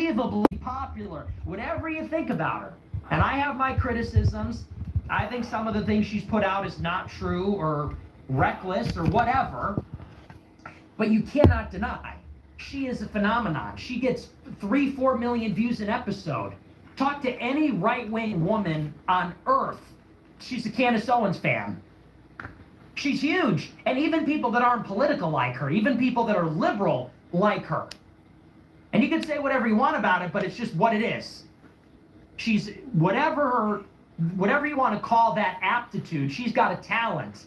unbelievably popular, whatever you think about her. And I have my criticisms. I think some of the things she's put out is not true or reckless or whatever. But you cannot deny she is a phenomenon. She gets 3-4 million views an episode. Talk to any right-wing woman on earth. She's a Candace Owens fan. She's huge. And even people that aren't political like her, even people that are liberal like her. And you can say whatever you want about it, but it's just what it is. She's whatever you want to call that aptitude, she's got a talent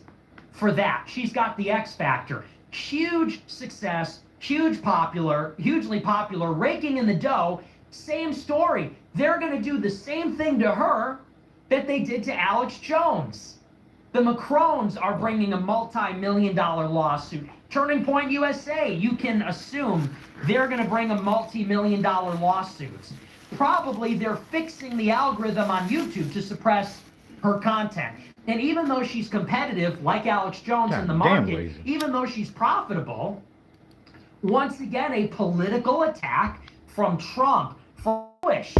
for that. She's got the X factor. Huge success, hugely popular, raking in the dough. Same story. They're going to do the same thing to her that they did to Alex Jones. The Macrons are bringing a multi-million-dollar lawsuit. Turning Point USA, you can assume they're going to bring a multi-million-dollar lawsuit. Probably they're fixing the algorithm on YouTube to suppress her content. And even though she's competitive, like Alex Jones in the market, even though she's profitable, once again, a political attack from Trump, from Bush,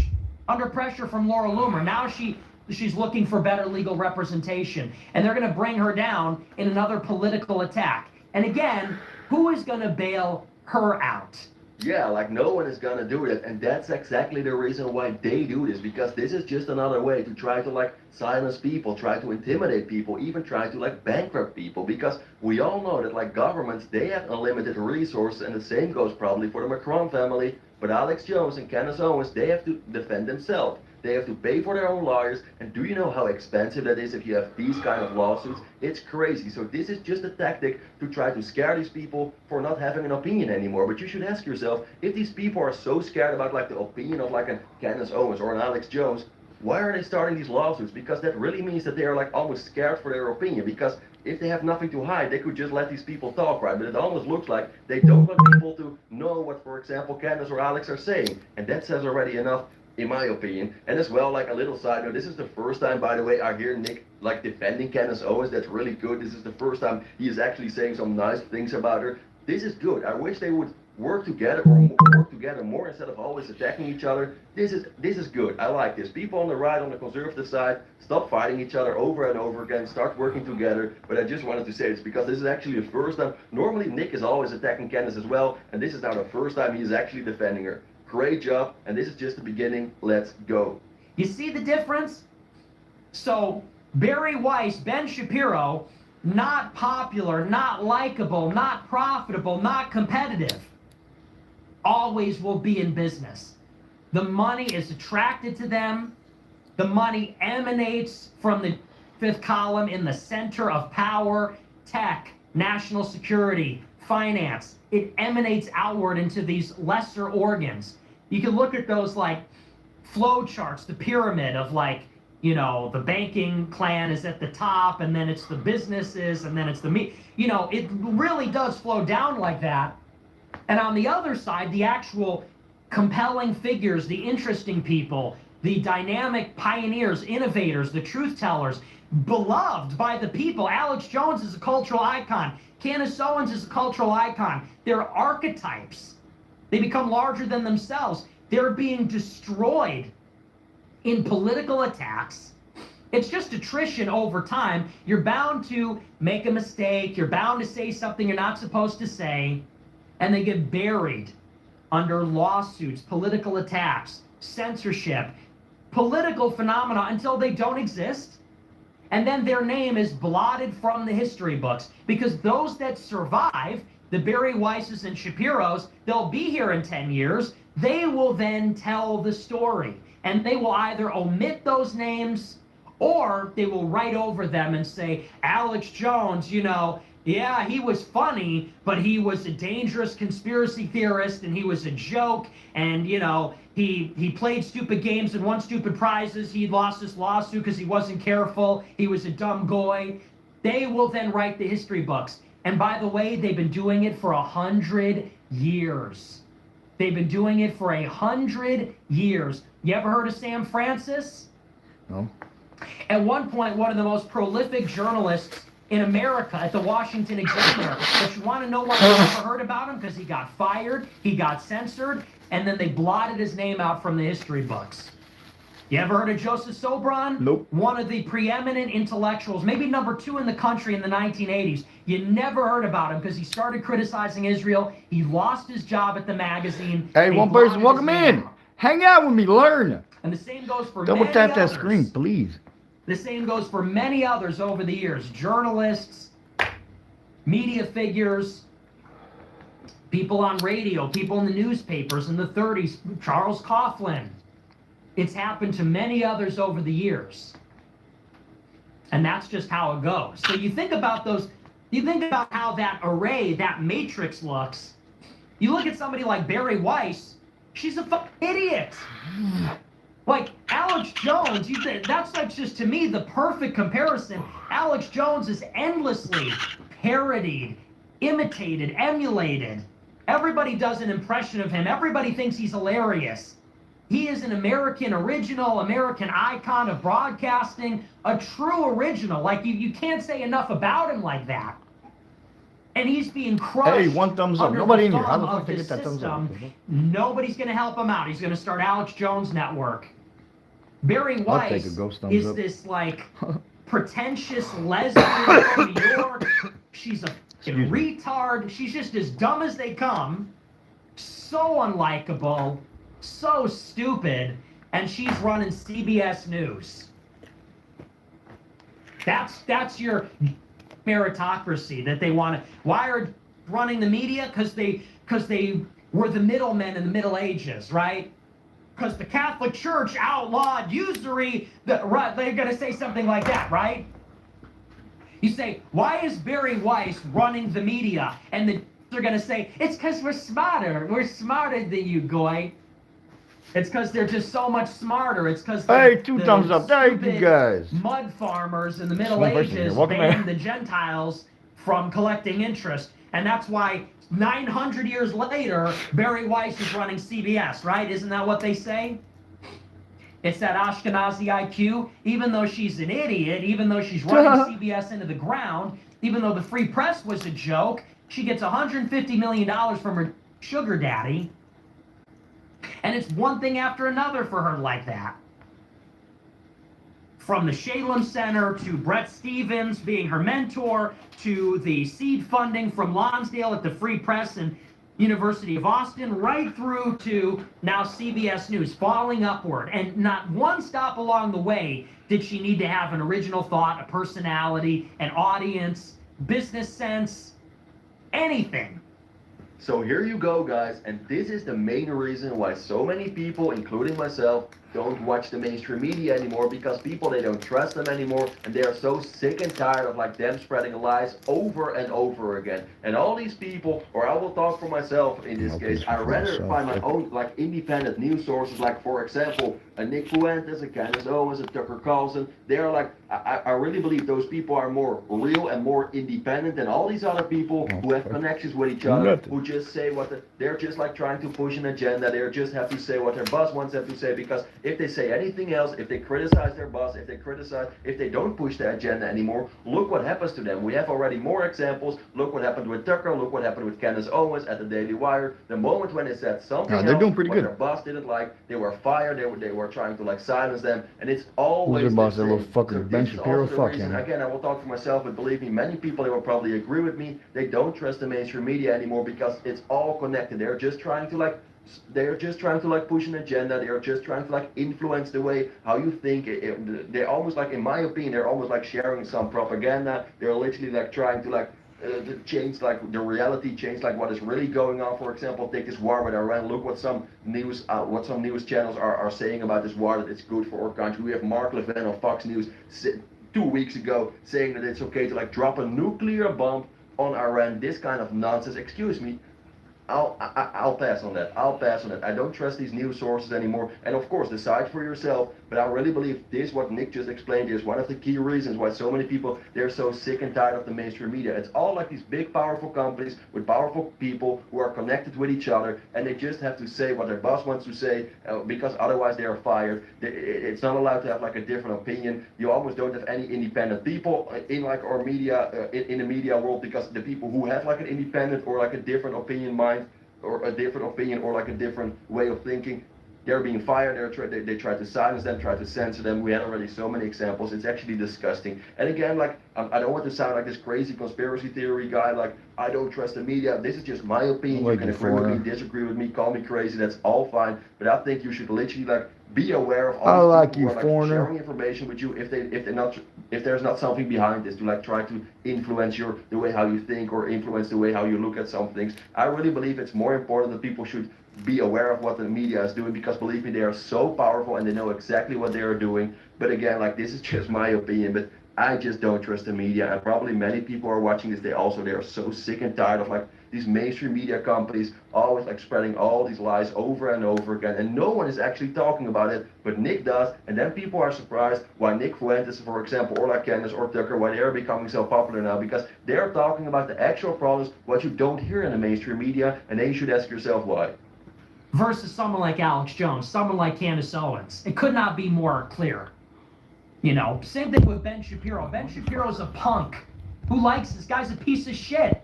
under pressure from Laura Loomer. Now she's looking for better legal representation, and they're going to bring her down in another political attack. And again, who is going to bail her out? Yeah, like no one is gonna do it, and that's exactly the reason why they do this, because this is just another way to try to like silence people, try to intimidate people, even try to like bankrupt people, because we all know that like governments, they have unlimited resources, and the same goes probably for the Macron family. But Alex Jones and Candace Owens, they have to defend themselves. They have to pay for their own lawyers, and do you know how expensive that is if you have these kind of lawsuits? It's crazy. So this is just a tactic to try to scare these people for not having an opinion anymore. But you should ask yourself, if these people are so scared about like the opinion of like a Candace Owens or an Alex Jones, why are they starting these lawsuits? Because that really means that they are like almost scared for their opinion, because if they have nothing to hide, they could just let these people talk, right? But it almost looks like they don't want people to know what, for example, Candace or Alex are saying. And that says already enough, in my opinion. And as well, like a little side note, this is the first time, by the way, I hear Nick like defending Candace Owens. That's really good. This is the first time he is actually saying some nice things about her. This is good. I wish they would work together or work together more instead of always attacking each other. This is good. I like this. People on the right, on the conservative side, stop fighting each other over and over again. Start working together. But I just wanted to say this because this is actually the first time. Normally Nick is always attacking Candace as well, and this is now the first time he is actually defending her. Great job, and this is just the beginning. Let's go. You see the difference? So Barry Weiss, Ben Shapiro, not popular, not likable, not profitable, not competitive, always will be in business. The money is attracted to them. The money emanates from the fifth column in the center of power, tech, national security, finance. It emanates outward into these lesser organs. You can look at those like flow charts, the pyramid of like, you know, the banking clan is at the top, and then it's the businesses, and then it's the it really does flow down like that. And on the other side, the actual compelling figures, the interesting people, the dynamic pioneers, innovators, the truth tellers, beloved by the people. Alex Jones is a cultural icon. Candace Owens is a cultural icon. They're archetypes. They become larger than themselves. They're being destroyed in political attacks. It's just attrition over time. You're bound to make a mistake. You're bound to say something you're not supposed to say. And they get buried under lawsuits, political attacks, censorship, political phenomena until they don't exist. And then their name is blotted from the history books, because those that survive, the Barry Weisses and Shapiros, they'll be here in 10 years. They will then tell the story, and they will either omit those names or they will write over them and say, Alex Jones, yeah, he was funny, but he was a dangerous conspiracy theorist, and he was a joke, and he played stupid games and won stupid prizes. He lost his lawsuit because he wasn't careful. He was a dumb goy. They will then write the history books. And by the way, they've been doing it for 100 years. They've been doing it for 100 years. You ever heard of Sam Francis? No. At one point, one of the most prolific journalists in America at the Washington Examiner. But you want to know why I never heard about him? Because he got fired, he got censored, and then they blotted his name out from the history books. You ever heard of Joseph Sobran? Nope. One of the preeminent intellectuals, maybe number 2 in the country in the 1980s. You never heard about him because he started criticizing Israel. He lost his job at the magazine. Hey, They one person, blotted welcome his name in. out. Hang out with me, learn. And the same goes for Double many tap that others. screen, please. The same goes for many others over the years. Journalists, media figures, people on radio, people in the newspapers in the 30s, Charles Coughlin. It's happened to many others over the years. And that's just how it goes. So you think about how that array, that matrix looks. You look at somebody like Barry Weiss, she's a fucking idiot. Like Alex Jones, that's like just to me the perfect comparison. Alex Jones is endlessly parodied, imitated, emulated. Everybody does an impression of him. Everybody thinks he's hilarious. He is an American original, American icon of broadcasting, a true original. Like you can't say enough about him like that. And he's being crushed. Hey, one thumbs up. under Nobody the in here. How thumb the fuck of they this get that thumbs up? system. Nobody's going to help him out. He's going to start Alex Jones Network. Barry I'll Weiss take a ghost thumbs is up. this like pretentious lesbian from New York. She's a Excuse me. retard. She's just as dumb as they come. So unlikable. So stupid. And she's running CBS News. That's your meritocracy that they want to. Why are running the media? Because they were the middlemen in the Middle Ages, right? Because the Catholic Church outlawed usury. Right, they're going to say something like that, right? You say, why is Barry Weiss running the media? And they're going to say, it's because we're smarter. We're smarter than you, goy. It's because they're just so much smarter. It's because Hey, two thumbs up. Thank you, guys. Mud farmers in the Middle One person here. Ages Welcome banned in. the Gentiles from collecting interest. And that's why 900 years later, Barry Weiss is running CBS, right? Isn't that what they say? It's that Ashkenazi IQ. Even though she's an idiot, even though she's running CBS into the ground, even though the free press was a joke, she gets $150 million from her sugar daddy. And it's one thing after another for her like that. From the Shalem Center to Brett Stevens being her mentor to the seed funding from Lonsdale at the Free Press and University of Austin, right through to now CBS News, falling upward. And not one stop along the way did she need to have an original thought, a personality, an audience, business sense, anything. So here you go, guys, and this is the main reason why so many people, including myself, don't watch the mainstream media anymore, because people, they don't trust them anymore, and they are so sick and tired of like them spreading lies over and over again. And all these people, or I will talk for myself in this case, I rather find my own like independent news sources, like for example, a Nick Fuentes, a Candace Owens, a Tucker Carlson. They're like, I really believe those people are more real and more independent than all these other people who have connections with each other, who just say they're just like trying to push an agenda. They just have to say what their boss wants them to say, because if they say anything else, if they criticize their boss, if they don't push their agenda anymore, look what happens to them. We have already more examples. Look what happened with Tucker. Look what happened with Candace Owens at the Daily Wire. The moment when they said something they're else, doing pretty what good. their boss didn't like, they were fired. They were trying to like silence them, and it's always Who's their boss? the That same. little fucker, So Ben this is Shapiro? also the Fuck reason, him. again, I will talk for myself, but believe me, many people, they will probably agree with me. They don't trust the mainstream media anymore because it's all connected. They're just trying to push an agenda. They're just trying to like influence the way how you think. They're almost like, in my opinion, they're almost like sharing some propaganda. They're literally like trying to like to change like the reality, change like what is really going on. For example, take this war with Iran. Look what some news channels are saying about this war, that it's good for our country. We have Mark Levin on Fox News 2 weeks ago saying that it's okay to like drop a nuclear bomb on Iran. This kind of nonsense. Excuse me. I'll pass on that. I don't trust these news sources anymore. And of course, decide for yourself. But I really believe this, what Nick just explained, is one of the key reasons why so many people, they're so sick and tired of the mainstream media. It's all like these big, powerful companies with powerful people who are connected with each other, and they just have to say what their boss wants to say, because otherwise they are fired. It's not allowed to have like a different opinion. You almost don't have any independent people in like our media, in the media world, because the people who have like an independent or like a different opinion mind, or a different opinion or like a different way of thinking, they're being fired. They try to silence them, try to censor them. We had already so many examples. It's actually disgusting. And again, like I don't want to sound like this crazy conspiracy theory guy. Like I don't trust the media. This is just my opinion. You can agree with me, disagree with me, call me crazy. That's all fine. But I think you should literally like be aware of all these people who are like sharing information with you if there's not something behind this to like try to influence the way how you think or influence the way how you look at some things. I really believe it's more important that people should be aware of what the media is doing, because believe me, they are so powerful and they know exactly what they are doing. But again, like this is just my opinion, but I just don't trust the media, and probably many people are watching this. They are so sick and tired of like these mainstream media companies always like spreading all these lies over and over again, and no one is actually talking about it, but Nick does, and then people are surprised why Nick Fuentes, for example, or like Candace or Tucker, why they are becoming so popular now, because they're talking about the actual problems, what you don't hear in the mainstream media, and then you should ask yourself why. Versus someone like Alex Jones, someone like Candace Owens. It could not be more clear. You know, same thing with Ben Shapiro. Ben Shapiro's a punk. Who likes this guy's a piece of shit.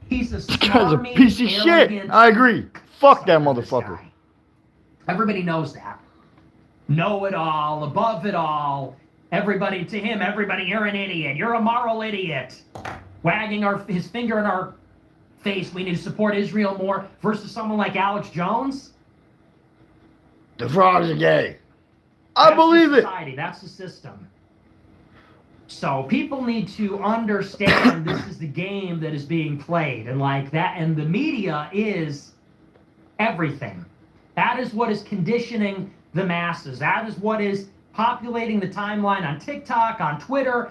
He's a smarmy, piece of shit. I agree. Fuck that motherfucker. Everybody knows that. Know it all, above it all. Everybody, to him, everybody, you're an idiot. You're a moral idiot. Wagging his finger in our face, we need to support Israel more, versus someone like Alex Jones. The frogs are gay. I believe it. That's the system. So people need to understand this is the game that is being played, and like that, and the media is everything. That is what is conditioning the masses. That is what is populating the timeline on TikTok, on Twitter.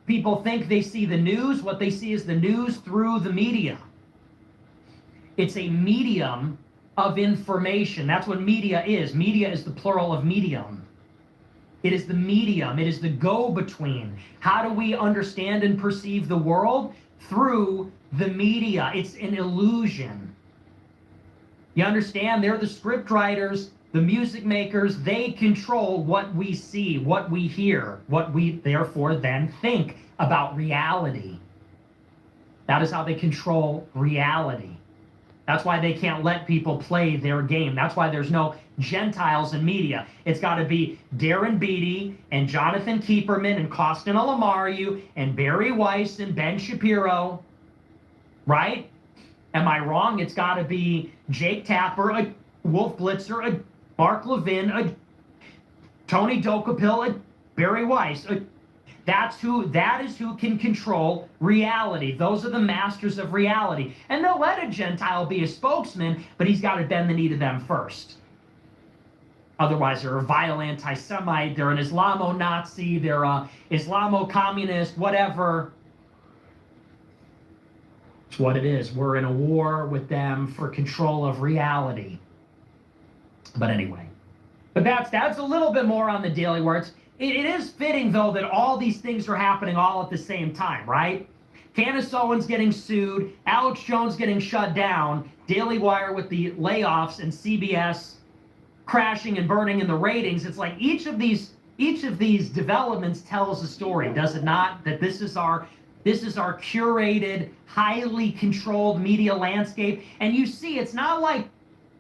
People think they see the news. What they see is the news through the media. It's a medium of information. That's what media is. Media is the plural of medium. It is the medium. It is the go-between. How do we understand and perceive the world? Through the media. It's an illusion. You understand? They're the script writers, the music makers. They control what we see, what we hear, what we therefore then think about reality. That is how they control reality. That's why they can't let people play their game. That's why there's no Gentiles in media. It's got to be Darren Beatty and Jonathan Kieperman and Costin Alamaru and Barry Weiss and Ben Shapiro, right? Am I wrong? It's got to be Jake Tapper, Wolf Blitzer, Mark Levin, Tony Dokapil, Barry Weiss. That is who can control reality. Those are the masters of reality. And they'll let a Gentile be a spokesman, but he's got to bend the knee to them first. Otherwise, they're a vile anti-Semite, they're an Islamo-Nazi, they're a Islamo-communist, whatever. It's what it is. We're in a war with them for control of reality. But anyway. But that's a little bit more on the Daily Words. It is fitting, though, that all these things are happening all at the same time, right? Candace Owens getting sued, Alex Jones getting shut down, Daily Wire with the layoffs, and CBS crashing and burning in the ratings. It's like each of these developments tells a story, does it not? That this is our curated, highly controlled media landscape. And you see, it's not like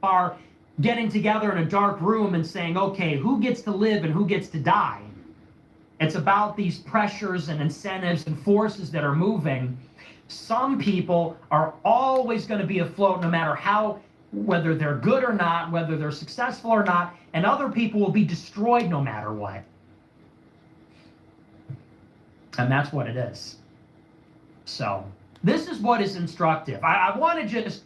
our getting together in a dark room and saying, okay, who gets to live and who gets to die? It's about these pressures and incentives and forces that are moving. Some people are always going to be afloat no matter whether they're good or not, whether they're successful or not, and other people will be destroyed no matter what. And that's what it is. So this is what is instructive. I want to just,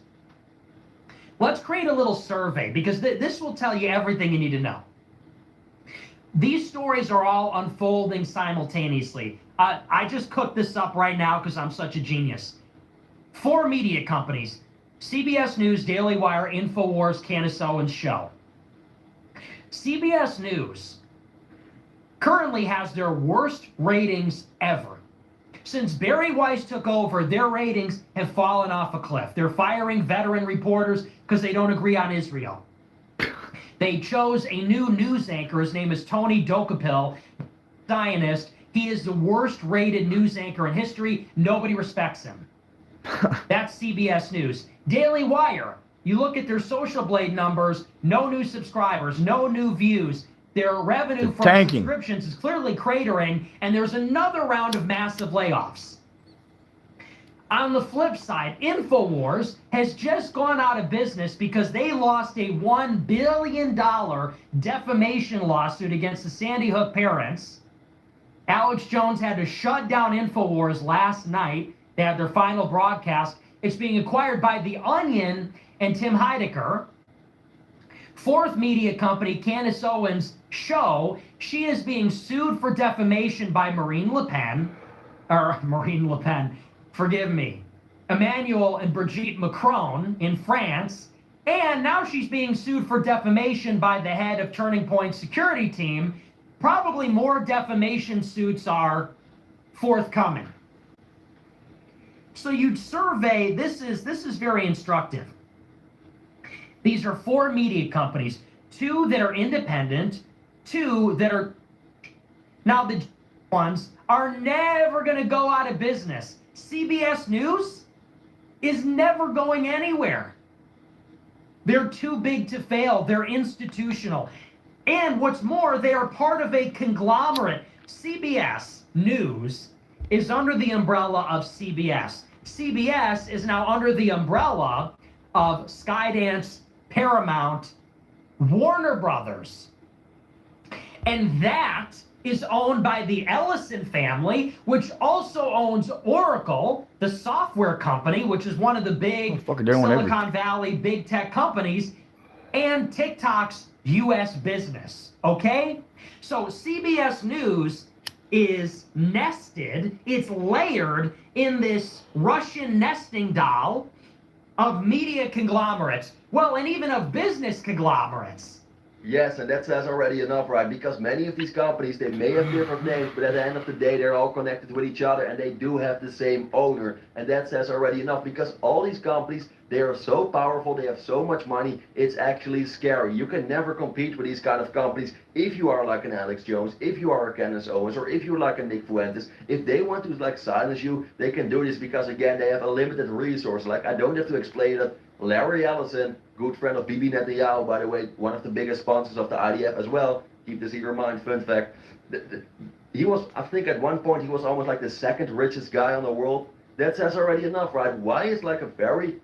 let's create a little survey, because this will tell you everything you need to know. These stories are all unfolding simultaneously. I just cooked this up right now because I'm such a genius. 4 media companies: CBS News, Daily Wire, InfoWars, Candace Owens Show. CBS News currently has their worst ratings ever. Since Barry Weiss took over, their ratings have fallen off a cliff. They're firing veteran reporters because they don't agree on Israel. They chose a new news anchor. His name is Tony Dokapil, Zionist. He is the worst rated news anchor in history. Nobody respects him. That's CBS News. Daily Wire, You look at their Social Blade numbers, no new subscribers, no new views. Their revenue They're from tanking. subscriptions is clearly cratering, and there's another round of massive layoffs. On the flip side, InfoWars has just gone out of business because they lost a $1 billion defamation lawsuit against the Sandy Hook parents. Alex Jones had to shut down InfoWars last night. They had their final broadcast. It's being acquired by The Onion and Tim Heidecker. Fourth media company, Candace Owens' show, she is being sued for defamation by Marine Le Pen, forgive me, Emmanuel and Brigitte Macron in France, and now she's being sued for defamation by the head of Turning Point security team. Probably more defamation suits are forthcoming. So you'd survey, this is very instructive. These are 4 media companies, 2 that are independent, 2 that are, now the ones are never going to go out of business. CBS News is never going anywhere. They're too big to fail. They're institutional. And what's more, they are part of a conglomerate. CBS News is under the umbrella of CBS. CBS is now under the umbrella of Skydance, Paramount, Warner Brothers. And that is owned by the Ellison family, which also owns Oracle, the software company, which is one of the big Silicon Valley big tech companies, and TikTok's U.S. business, okay? So CBS News is nested, it's layered in this Russian nesting doll of media conglomerates, well, and even of business conglomerates. Yes, and that says already enough, right? Because many of these companies, they may have different names, but at the end of the day, they're all connected with each other, and they do have the same owner. And that says already enough, because all these companies, they are so powerful, they have so much money, it's actually scary. You can never compete with these kind of companies if you are like an Alex Jones, if you are a Candace Owens, or if you're like a Nick Fuentes. If they want to like silence you, they can do this because, again, they have a limited resource. Like, I don't have to explain that Larry Ellison, good friend of Bibi Netanyahu, by the way, one of the biggest sponsors of the IDF as well. Keep this in your mind, fun fact. He was, I think at one point, he was almost like the second richest guy in the world. That says already enough, right? Why is like a very,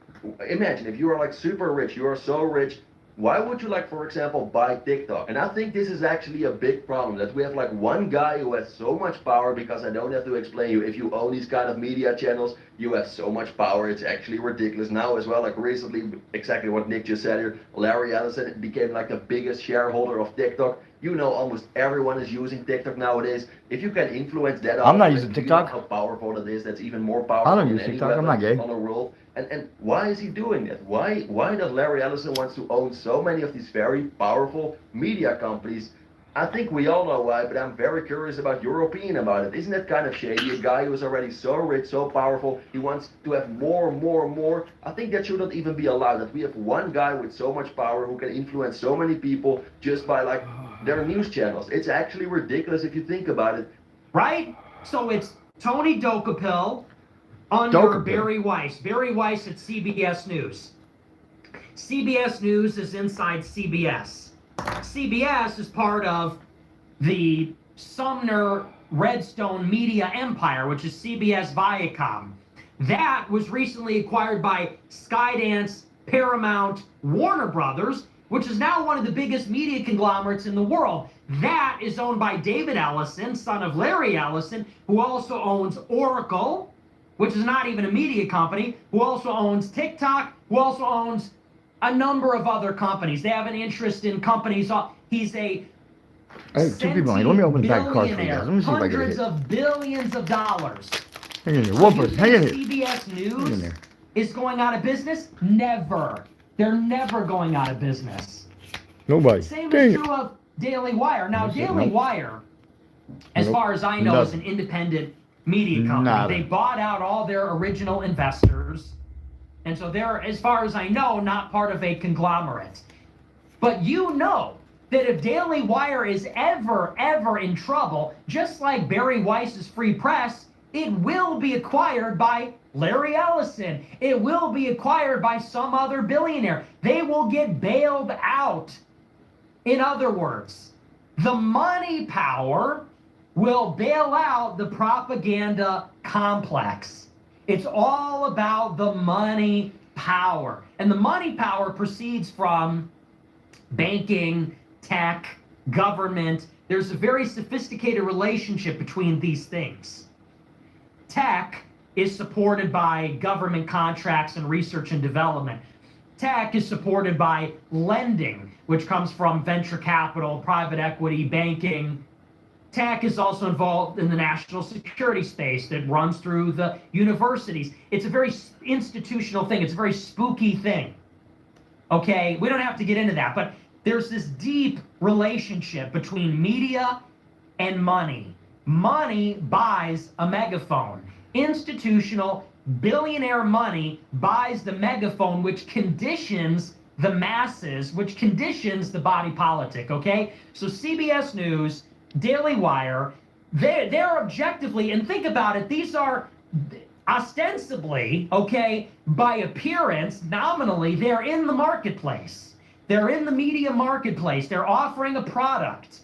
imagine if you are like super rich, you are so rich, why would you like, for example, buy TikTok? And I think this is actually a big problem, that we have like one guy who has so much power, because I don't have to explain you, if you own these kind of media channels, you have so much power, it's actually ridiculous. Now as well, like recently, exactly what Nick just said here, Larry Ellison became like the biggest shareholder of TikTok. You know, almost everyone is using TikTok nowadays. If you can influence that, I'm not using TikTok. You know how powerful it is. That's even more powerful I don't than use any TikTok. I'm not weapon gay. on the world. And why is he doing that? Why does Larry Ellison wants to own so many of these very powerful media companies? I think we all know why, but I'm very curious about your opinion about it. Isn't that kind of shady? A guy who is already so rich, so powerful, he wants to have more. I think that shouldn't even be allowed, that we have one guy with so much power who can influence so many people just by like their news channels. It's actually ridiculous if you think about it. Right? So it's Tony Dokapil under Barry Weiss. Barry Weiss at CBS News. CBS News is inside CBS. CBS is part of the Sumner Redstone Media Empire, which is CBS Viacom. That was recently acquired by Skydance, Paramount, Warner Brothers, which is now one of the biggest media conglomerates in the world. That is owned by David Ellison, son of Larry Ellison, who also owns Oracle, which is not even a media company, who also owns TikTok, who also owns a number of other companies. They have an interest in companies. He's a Hey, 2 people. Let me open the back of cards for you guys. Let me see if I get a hundreds hit. of billions of dollars. Hang in there. One person. Hang in there. CBS Hang in News there. is going out of business? Never. They're never going out of business. Nobody. Same Dang is it. true of Daily Wire. Now, That's it, Daily nope. Wire, as Nope. far as I know, is Nothing. an independent media company. Nada. They bought out all their original investors. And so they're, as far as I know, not part of a conglomerate. But you know that if Daily Wire is ever in trouble, just like Barry Weiss's Free Press, it will be acquired by Larry Ellison. It will be acquired by some other billionaire. They will get bailed out. In other words, the money power will bail out the propaganda complex. It's all about the money power. And the money power proceeds from banking, tech, government. There's a very sophisticated relationship between these things. Tech is supported by government contracts and research and development. Tech is supported by lending, which comes from venture capital, private equity, banking. Tech is also involved in the national security space that runs through the universities. It's a very institutional thing. It's a very spooky thing. Okay, we don't have to get into that, but there's this deep relationship between media and money. Money buys a megaphone. Institutional billionaire money buys the megaphone, which conditions the masses, which conditions the body politic, okay? So CBS News, Daily Wire, they're objectively, and think about it, these are ostensibly, okay, by appearance, nominally, they're in the marketplace. They're in the media marketplace. They're offering a product.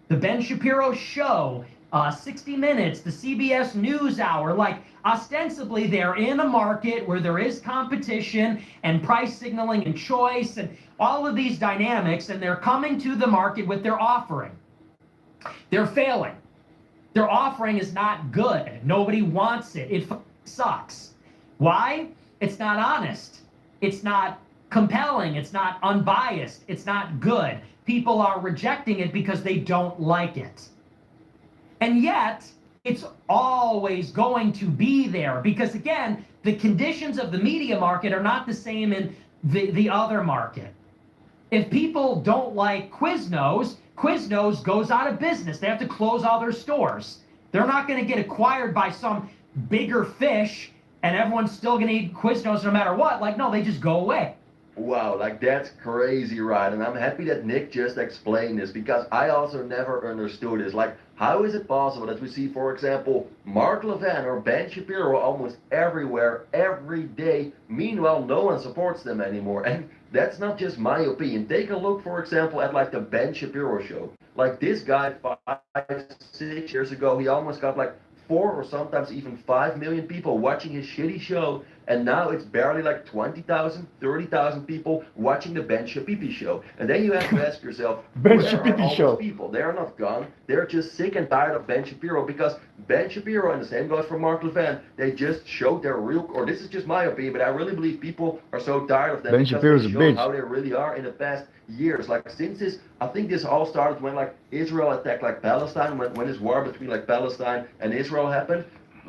The Ben Shapiro Show, 60 Minutes, the CBS NewsHour, like ostensibly they're in a market where there is competition and price signaling and choice and all of these dynamics, and they're coming to the market with their offering. They're failing. Their offering is not good. Nobody wants it. It sucks. Why? It's not honest. It's not compelling. It's not unbiased. It's not good. People are rejecting it because they don't like it. And yet, it's always going to be there because, again, the conditions of the media market are not the same in the other market. If people don't like Quiznos, Quiznos goes out of business. They have to close all their stores. They're not going to get acquired by some bigger fish and everyone's still going to eat Quiznos no matter what. Like, no, they just go away. Wow, like that's crazy, right? And I'm happy that Nick just explained this because I also never understood this. Like, how is it possible that we see, for example, Mark Levin or Ben Shapiro almost everywhere, every day? Meanwhile, no one supports them anymore. And that's not just my opinion. Take a look, for example, at like the Ben Shapiro show. Like this guy 5-6 years ago, he almost got like 4 or sometimes even 5 million people watching his shitty show, and now it's barely like 20,000, 30,000 people watching the Ben Shapiro show. And then you have to ask yourself, Ben where Shapiro are all show. those people? They are not gone. They're just sick and tired of Ben Shapiro because Ben Shapiro, and the same goes for Mark Levin, they just showed their real, or this is just my opinion, but I really believe people are so tired of them Ben because Shapiro's they a showed bitch. how they really are in the past years. Like since this, I think this all started when like Israel attacked like Palestine, when this war between like Palestine and Israel happened.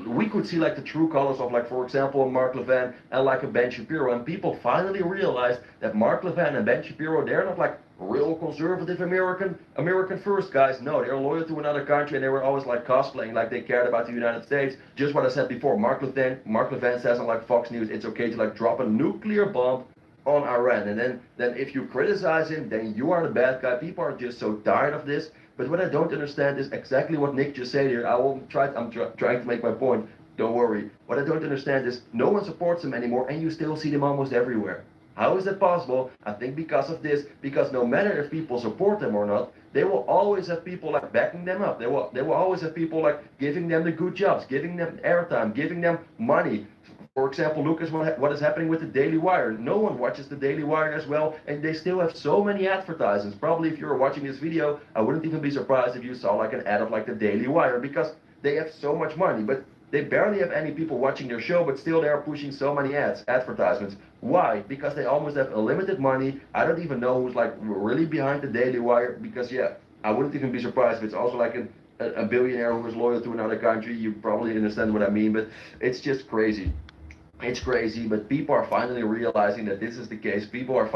We could see like the true colors of like, for example, Mark Levin and like a Ben Shapiro, and people finally realized that Mark Levin and Ben Shapiro, they're not like real conservative American first guys. No, they're loyal to another country, and they were always like cosplaying like they cared about the United States. Just what I said before, Mark Levin says on like Fox News, it's okay to like drop a nuclear bomb on Iran, and then if you criticize him, then you are the bad guy. People are just so tired of this. But what I don't understand is exactly what Nick just said here. I'm trying to make my point. Don't worry. What I don't understand is no one supports them anymore, and you still see them almost everywhere. How is that possible? I think because of this. Because no matter if people support them or not, they will always have people like backing them up. They will always have people like giving them the good jobs, giving them airtime, giving them money. For example, look at what is happening with the Daily Wire. No one watches the Daily Wire as well, and they still have so many advertisements. Probably if you were watching this video, I wouldn't even be surprised if you saw like an ad of like the Daily Wire, because they have so much money, but they barely have any people watching their show, but still they are pushing so many advertisements. Why? Because they almost have unlimited money. I don't even know who's like really behind the Daily Wire, because yeah, I wouldn't even be surprised if it's also like a billionaire who is loyal to another country. You probably understand what I mean, but it's just crazy. It's crazy, but people are finally realizing that this is the case. People are